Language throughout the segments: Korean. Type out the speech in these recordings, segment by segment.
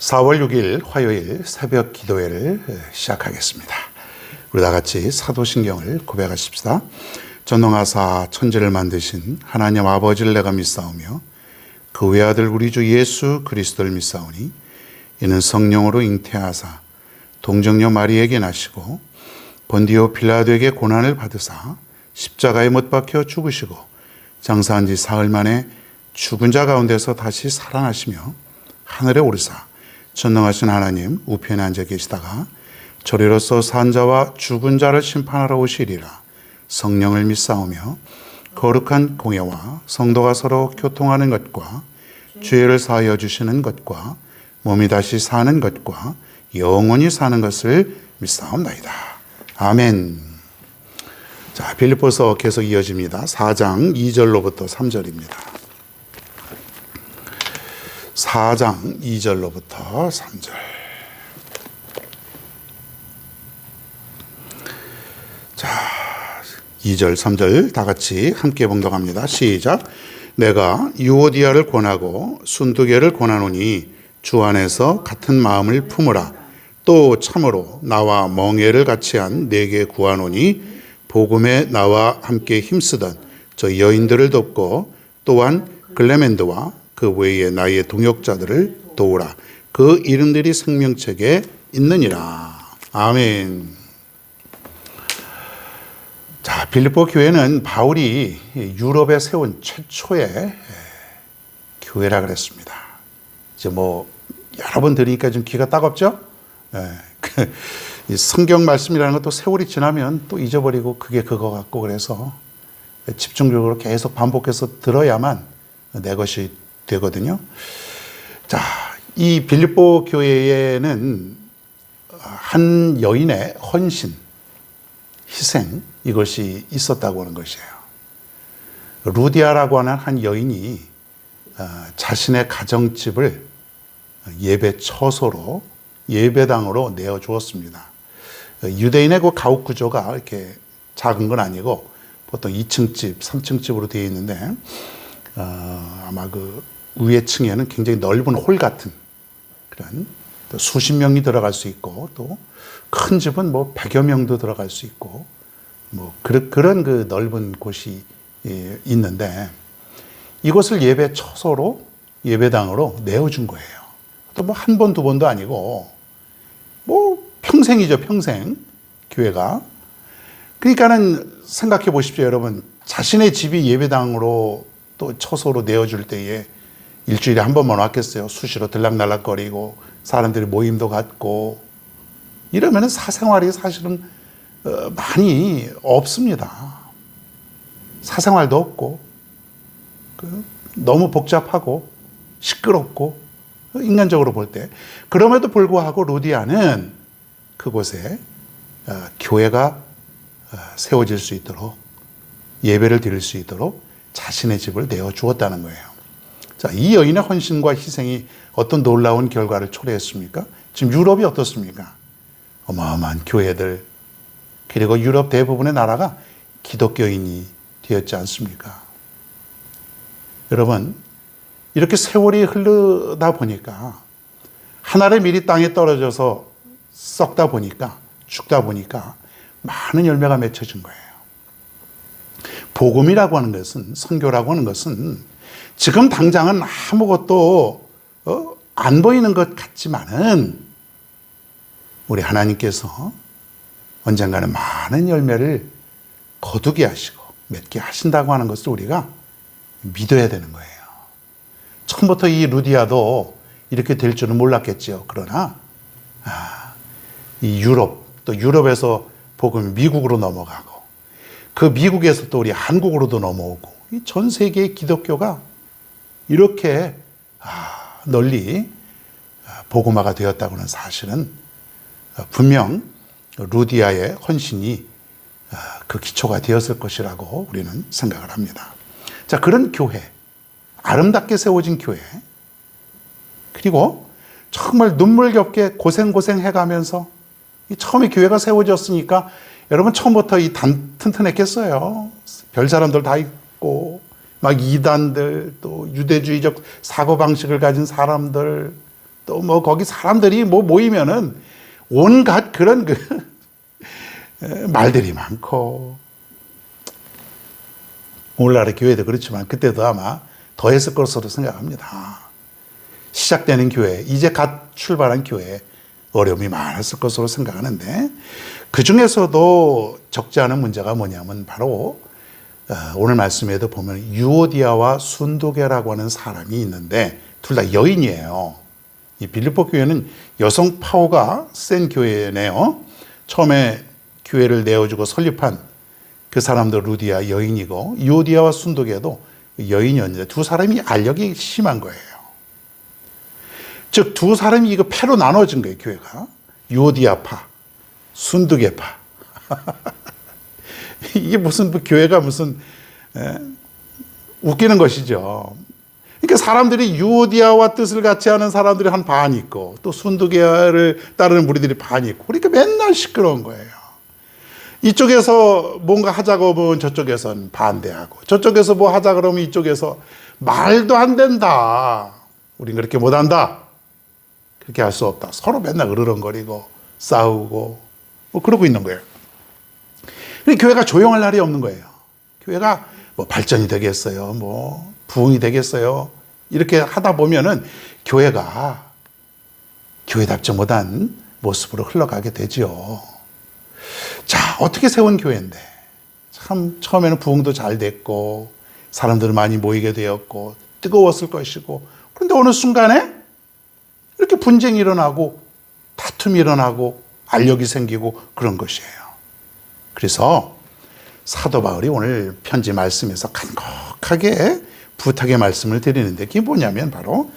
4월 6일 화요일 새벽 기도회를 시작하겠습니다. 우리 다 같이 사도신경을 고백하십시다. 전능하사 천지를 만드신 하나님 아버지를 내가 믿사오며 그 외아들 우리 주 예수 그리스도를 믿사오니 이는 성령으로 잉태하사 동정녀 마리에게 나시고 본디오 빌라도에게 고난을 받으사 십자가에 못 박혀 죽으시고 장사한 지 사흘 만에 죽은 자 가운데서 다시 살아나시며 하늘에 오르사 전능하신 하나님 우편에 앉아 계시다가 저리로서 산 자와 죽은 자를 심판하러 오시리라. 성령을 믿사오며 거룩한 공예와 성도가 서로 교통하는 것과 죄를 사하여 주시는 것과 몸이 다시 사는 것과 영원히 사는 것을 믿사옵나이다. 아멘. 자, 빌립보서 계속 이어집니다. 4장 2절로부터 3절입니다. 4장 2절로부터 3절. 자, 2절, 3절 다 같이 함께 봉독합니다. 시작. 내가 유오디아를 권하고 순두개를 권하노니 주 안에서 같은 마음을 품으라. 또 참으로 나와 멍에를 같이 한 내게 구하노니 복음에 나와 함께 힘쓰던 저 여인들을 돕고 또한 글레멘드와 그 외에 나의 동역자들을 도우라. 그 이름들이 생명책에 있느니라. 아멘. 자, 빌립보 교회는 바울이 유럽에 세운 최초의 교회라 그랬습니다. 이제 뭐 여러 번 들으니까 좀 귀가 따갑죠? 성경 말씀이라는 것도 세월이 지나면 또 잊어버리고 그게 그거 같고 그래서 집중적으로 계속 반복해서 들어야만 내 것이 되거든요. 자, 이 빌립보 교회에는 한 여인의 헌신, 희생 이것이 있었다고 하는 것이에요. 루디아라고 하는 한 여인이 자신의 가정집을 예배 처소로 예배당으로 내어 주었습니다. 유대인의 그 가옥 구조가 이렇게 작은 건 아니고 보통 2층 집, 3층 집으로 되어 있는데 아마 그 위에 층에는 굉장히 넓은 홀 같은 그런 또 수십 명이 들어갈 수 있고 또 큰 집은 뭐 100여 명도 들어갈 수 있고 뭐 그런 그 넓은 곳이 있는데 이곳을 예배 처소로 예배당으로 내어준 거예요. 또 뭐 한 번, 두 번도 아니고 뭐 평생이죠, 평생 교회가. 그러니까는 생각해 보십시오, 여러분. 자신의 집이 예배당으로 또 처소로 내어줄 때에 일주일에 한 번만 왔겠어요. 수시로 들락날락거리고 사람들이 모임도 갖고 이러면 사생활이 사실은 많이 없습니다. 사생활도 없고 너무 복잡하고 시끄럽고 인간적으로 볼 때. 그럼에도 불구하고 루디아는 그곳에 교회가 세워질 수 있도록 예배를 드릴 수 있도록 자신의 집을 내어주었다는 거예요. 자, 이 여인의 헌신과 희생이 어떤 놀라운 결과를 초래했습니까? 지금 유럽이 어떻습니까? 어마어마한 교회들, 그리고 유럽 대부분의 나라가 기독교인이 되었지 않습니까? 여러분, 이렇게 세월이 흐르다 보니까 하늘의 밀이 땅에 떨어져서 썩다 보니까 죽다 보니까 많은 열매가 맺혀진 거예요. 복음이라고 하는 것은, 선교라고 하는 것은 지금 당장은 아무것도 안 보이는 것 같지만은 우리 하나님께서 언젠가는 많은 열매를 거두게 하시고 맺게 하신다고 하는 것을 우리가 믿어야 되는 거예요. 처음부터 이 루디아도 이렇게 될 줄은 몰랐겠죠. 그러나 이 유럽, 또 유럽에서 복음이 미국으로 넘어가고 그 미국에서 또 우리 한국으로도 넘어오고 이 전 세계의 기독교가 이렇게 널리 복음화가 되었다고 하는 사실은 분명 루디아의 헌신이 그 기초가 되었을 것이라고 우리는 생각을 합니다. 자, 그런 교회, 아름답게 세워진 교회, 그리고 정말 눈물겹게 고생해가면서 처음에 교회가 세워졌으니까 여러분 처음부터 튼튼했겠어요. 별 사람들 다 있고 막 이단들, 또 유대주의적 사고방식을 가진 사람들, 또 뭐 거기 사람들이 뭐 모이면은 온갖 그런 말들이 많고, 오늘날의 교회도 그렇지만 그때도 아마 더했을 것으로 생각합니다. 시작되는 교회, 이제 갓 출발한 교회 어려움이 많았을 것으로 생각하는데, 그 중에서도 적지 않은 문제가 뭐냐면 바로 오늘 말씀에도 보면 유오디아와 순도계라고 하는 사람이 있는데 둘 다 여인이에요. 이 빌립보 교회는 여성 파워가 센 교회네요. 처음에 교회를 내어주고 설립한 그 사람도 루디아 여인이고, 유오디아와 순도계도 여인이었는데 두 사람이 알력이 심한 거예요. 즉 두 사람이 이거 패로 나눠진 거예요. 교회가 유오디아파, 순두계파. 이게 무슨 교회가 무슨 웃기는 것이죠. 그러니까 사람들이 유오디아와 뜻을 같이 하는 사람들이 한 반이 있고, 또 순두계를 따르는 무리들이 반이 있고, 그러니까 맨날 시끄러운 거예요. 이쪽에서 뭔가 하자고 하면 저쪽에서는 반대하고, 저쪽에서 뭐 하자 그러면 이쪽에서 말도 안 된다, 우린 그렇게 못한다, 그렇게 할 수 없다, 서로 맨날 으르렁거리고 싸우고 뭐 그러고 있는 거예요. 그러니까 교회가 조용할 날이 없는 거예요. 교회가 뭐 발전이 되겠어요, 뭐 부흥이 되겠어요, 이렇게 하다 보면은 교회가 교회답지 못한 모습으로 흘러가게 되죠. 자, 어떻게 세운 교회인데 참 처음에는 부흥도 잘 됐고 사람들 많이 모이게 되었고 뜨거웠을 것이고, 그런데 어느 순간에 이렇게 분쟁이 일어나고 다툼이 일어나고 알력이 생기고 그런 것이에요. 그래서 사도 바울이 오늘 편지 말씀에서 간곡하게 부탁의 말씀을 드리는데, 그게 뭐냐면 바로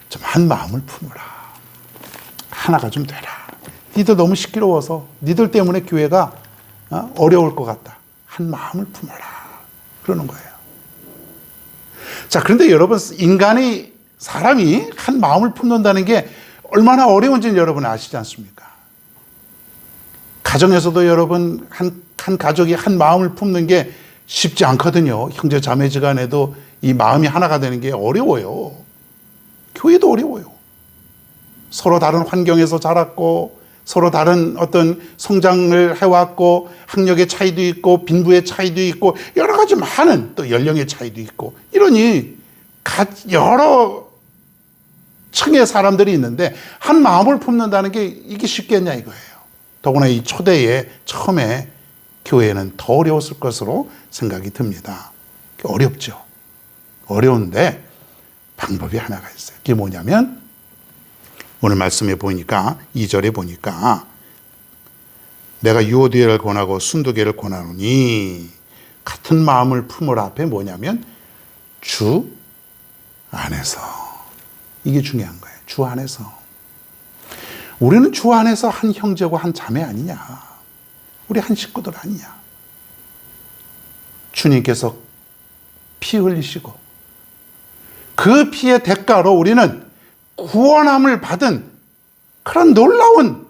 좀 한 마음을 품어라, 하나가 좀 되라, 니들 너무 시끄러워서 니들 때문에 교회가 어려울 것 같다, 한 마음을 품어라, 그러는 거예요. 자, 그런데 여러분, 사람이 한 마음을 품는다는 게 얼마나 어려운지는 여러분 아시지 않습니까? 가정에서도 여러분 한 가족이 한 마음을 품는 게 쉽지 않거든요. 형제 자매지간에도 이 마음이 하나가 되는 게 어려워요. 교회도 어려워요. 서로 다른 환경에서 자랐고 서로 다른 어떤 성장을 해왔고 학력의 차이도 있고 빈부의 차이도 있고 여러 가지 많은 또 연령의 차이도 있고, 이러니 여러 층의 사람들이 있는데 한 마음을 품는다는 게 이게 쉽겠냐 이거예요. 더구나 이 초대에 처음에 교회는 더 어려웠을 것으로 생각이 듭니다. 어렵죠. 어려운데 방법이 하나가 있어요. 그게 뭐냐면 오늘 말씀에 보니까 2절에 보니까 내가 유오디아를 권하고 순두계를 권하노니 같은 마음을 품으라 앞에 뭐냐면 주 안에서, 이게 중요한 거예요. 주 안에서. 우리는 주 안에서 한 형제고 한 자매 아니냐, 우리 한 식구들 아니냐. 주님께서 피 흘리시고 그 피의 대가로 우리는 구원함을 받은 그런 놀라운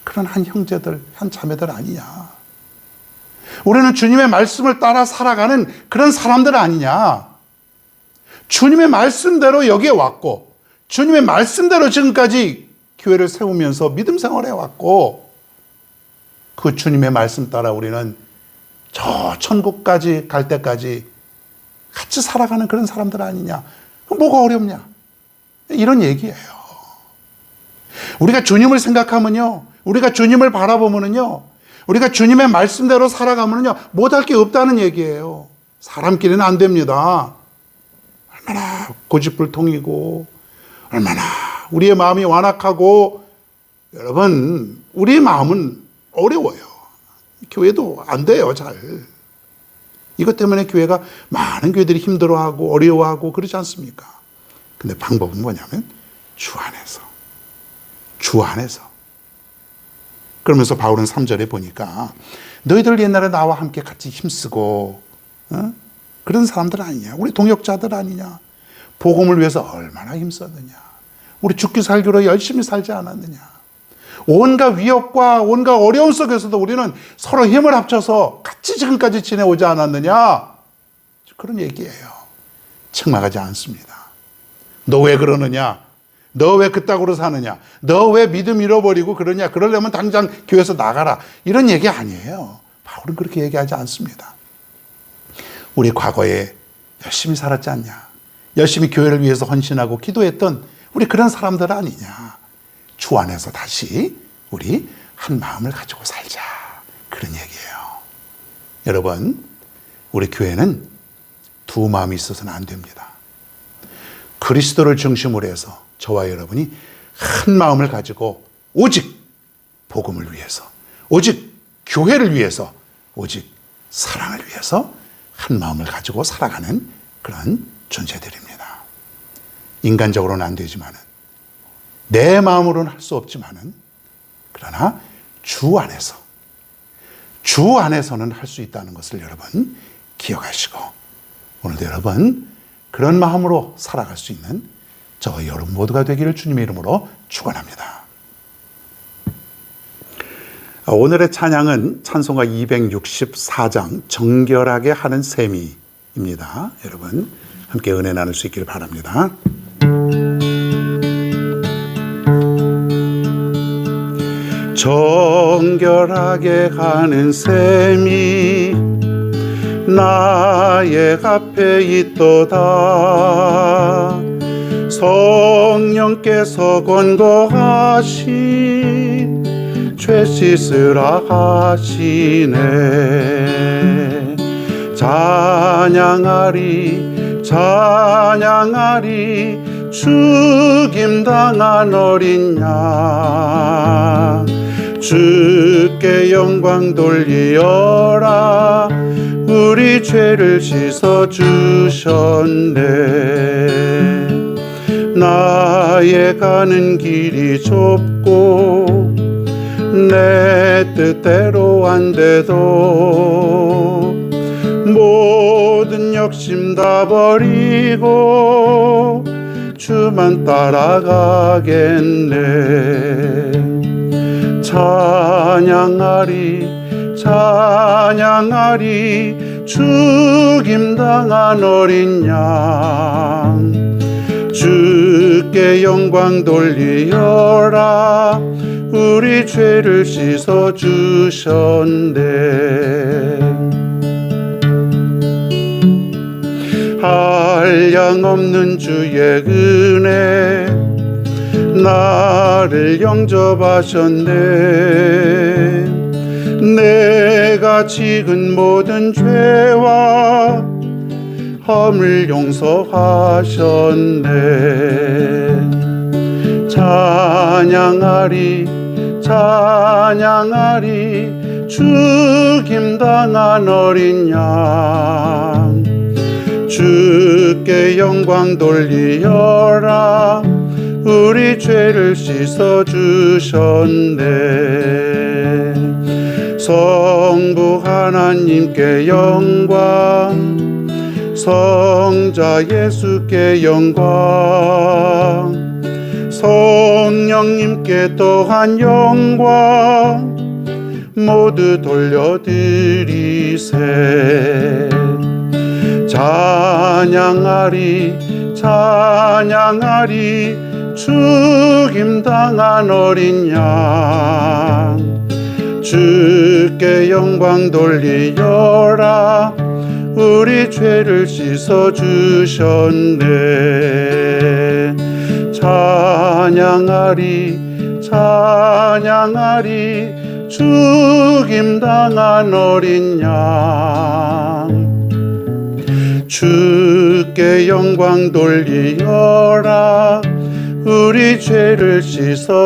그런 한 형제들, 한 자매들 아니냐. 우리는 주님의 말씀을 따라 살아가는 그런 사람들 아니냐. 주님의 말씀대로 여기에 왔고 주님의 말씀대로 지금까지 교회를 세우면서 믿음 생활해 왔고, 그 주님의 말씀 따라 우리는 저 천국까지 갈 때까지 같이 살아가는 그런 사람들 아니냐. 뭐가 어렵냐, 이런 얘기예요. 우리가 주님을 생각하면요, 우리가 주님을 바라보면요, 우리가 주님의 말씀대로 살아가면요 못할 게 없다는 얘기예요. 사람끼리는 안 됩니다. 얼마나 고집불통이고 얼마나 우리의 마음이 완악하고, 여러분 우리의 마음은 어려워요. 교회도 안 돼요 잘. 이것 때문에 교회가, 많은 교회들이 힘들어하고 어려워하고 그러지 않습니까? 근데 방법은 뭐냐면 주 안에서, 주 안에서. 그러면서 바울은 3절에 보니까 너희들 옛날에 나와 함께 같이 힘쓰고 그런 사람들 아니냐, 우리 동역자들 아니냐, 복음을 위해서 얼마나 힘썼느냐, 우리 죽기 살기로 열심히 살지 않았느냐, 온갖 위협과 온갖 어려움 속에서도 우리는 서로 힘을 합쳐서 같이 지금까지 지내오지 않았느냐, 그런 얘기예요. 책망하지 않습니다. 너 왜 그러느냐? 너 왜 그따구로 사느냐? 너 왜 믿음 잃어버리고 그러냐? 그러려면 당장 교회에서 나가라. 이런 얘기 아니에요. 바울은 그렇게 얘기하지 않습니다. 우리 과거에 열심히 살았지 않냐? 열심히 교회를 위해서 헌신하고 기도했던 우리 그런 사람들 아니냐? 주 안에서 다시 우리 한 마음을 가지고 살자. 그런 얘기예요. 여러분, 우리 교회는 두 마음이 있어서는 안 됩니다. 그리스도를 중심으로 해서 저와 여러분이 한 마음을 가지고 오직 복음을 위해서, 오직 교회를 위해서, 오직 사랑을 위해서 한 마음을 가지고 살아가는 그런 존재들입니다. 인간적으로는 안 되지만은, 내 마음으로는 할 수 없지만은, 그러나 주 안에서는 할 수 있다는 것을 여러분 기억하시고, 오늘도 여러분 그런 마음으로 살아갈 수 있는 저와 여러분 모두가 되기를 주님의 이름으로 축원합니다. 오늘의 찬양은 찬송가 264장 정결하게 하는 셈이입니다. 여러분 함께 은혜 나눌 수 있기를 바랍니다. 정결하게 하는 셈이 나의 앞에 있도다. 성령께서 권고하신 죄 씻으라 하시네. 찬양하리 찬양하리 죽임당한 어린 양. 주께 영광 돌리어라. 우리 죄를 씻어주셨네. 나의 가는 길이 좁고 내 뜻대로 안 돼도 모든 욕심 다 버리고 주만 따라가겠네. 찬양하리 찬양하리 죽임당한 어린 양. 주께 영광 돌리어라. 우리 죄를 씻어주셨네. 한량없는 주의 은혜 나를 영접하셨네. 내가 지은 모든 죄와 험을 용서하셨네. 찬양하리 찬양하리 죽임당한 어린 양. 주께 영광 돌리어라. 우리 죄를 씻어주셨네. 성부 하나님께 영광, 성자 예수께 영광, 성령님께 또한 영광 모두 돌려드리세. 찬양하리 찬양하리 죽임당한 어린 양. 주께 영광 돌리어라. 우리 죄를 씻어주셨네. 찬양하리 찬양하리 죽임당한 어린 양. 주께 영광 돌리어라. 우리 죄를 씻어주셨네.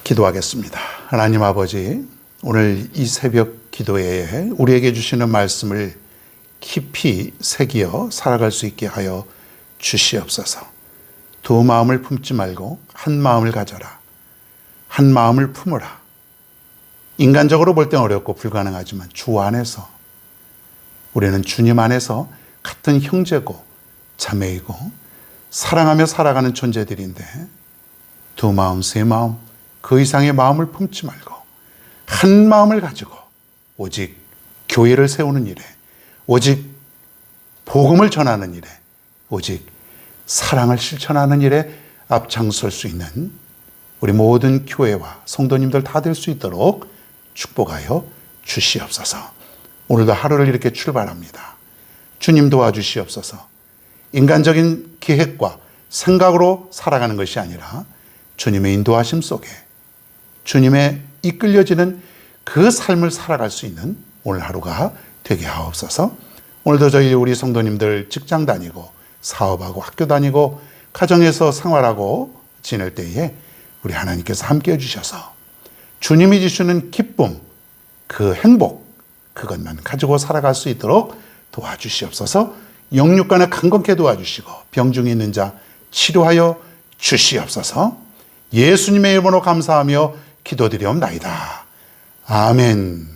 기도하겠습니다. 하나님 아버지, 오늘 이 새벽 기도회에 우리에게 주시는 말씀을 깊이 새기어 살아갈 수 있게 하여 주시옵소서. 두 마음을 품지 말고 한 마음을 가져라. 한 마음을 품으라. 인간적으로 볼 땐 어렵고 불가능하지만 주 안에서, 우리는 주님 안에서 같은 형제고 자매이고 사랑하며 살아가는 존재들인데, 두 마음 세 마음 그 이상의 마음을 품지 말고 한 마음을 가지고 오직 교회를 세우는 일에, 오직 복음을 전하는 일에, 오직 사랑을 실천하는 일에 앞장설 수 있는 우리 모든 교회와 성도님들 다 될 수 있도록 축복하여 주시옵소서. 오늘도 하루를 이렇게 출발합니다. 주님 도와주시옵소서. 인간적인 계획과 생각으로 살아가는 것이 아니라 주님의 인도하심 속에 주님의 이끌려지는 그 삶을 살아갈 수 있는 오늘 하루가 되게 하옵소서. 오늘도 저희 우리 성도님들 직장 다니고 사업하고 학교 다니고 가정에서 생활하고 지낼 때에 우리 하나님께서 함께 해주셔서 주님이 주시는 기쁨, 그 행복, 그것만 가지고 살아갈 수 있도록 도와주시옵소서. 영육간에 강건케 도와주시고 병중에 있는 자 치료하여 주시옵소서. 예수님의 이름으로 감사하며 기도드리옵나이다. 아멘.